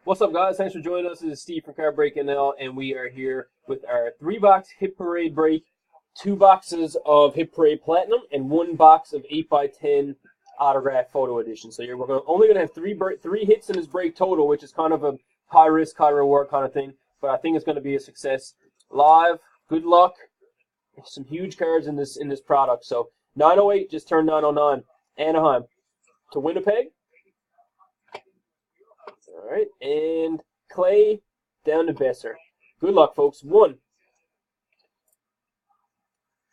What's up, guys? Thanks for joining us. This is Steve from Card Break NL, and we are here with our 3-box Hit Parade break, 2 boxes of Hit Parade Platinum, and 1 box of 8x10 autograph photo edition. So only going to have three hits in this break total, which is kind of a high risk, high reward kind of thing. But I think it's going to be a success. Live, good luck. Some huge cards in this product. So 908 just turned 909. Anaheim to Winnipeg. All right, and Clay down to Besser. Good luck, folks. 1,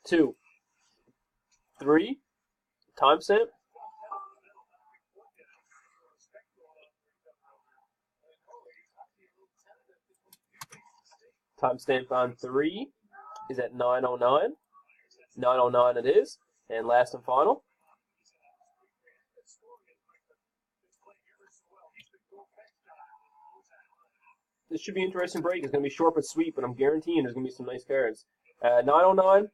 2, 3. Timestamp. Timestamp on 3 is at 909. 909 it is. And last and final. This should be an interesting break. It's going to be short but sweet, but I'm guaranteeing there's going to be some nice cards. 909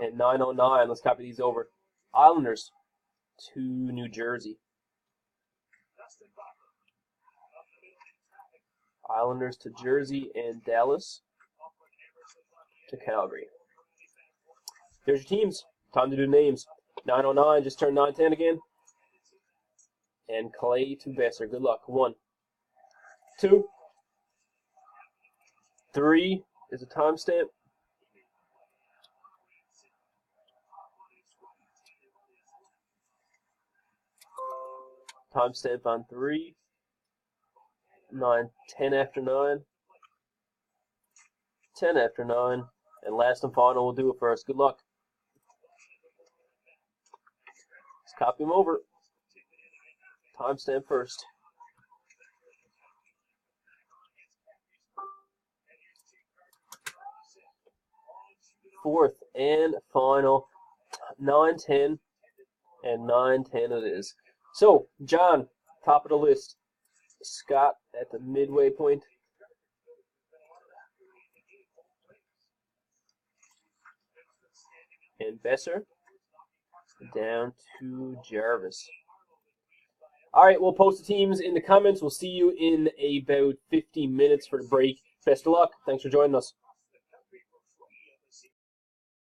and 909. Let's copy these over. Islanders to New Jersey. Islanders to Jersey and Dallas to Calgary. There's your teams. Time to do names. 909 just turned 910 again. And Clay to Besser. Good luck. 1, 2, 3 is a timestamp. Timestamp on 3. 9, 10 after 9. 10 after 9. And last and final will do it for us. Good luck. Let's copy them over. Timestamp first. Fourth and final, 910 and 910 it is. So, John, top of the list. Scott at the midway point. And Besser down to Jarvis. All right, we'll post the teams in the comments. We'll see you in about 50 minutes for the break. Best of luck. Thanks for joining us.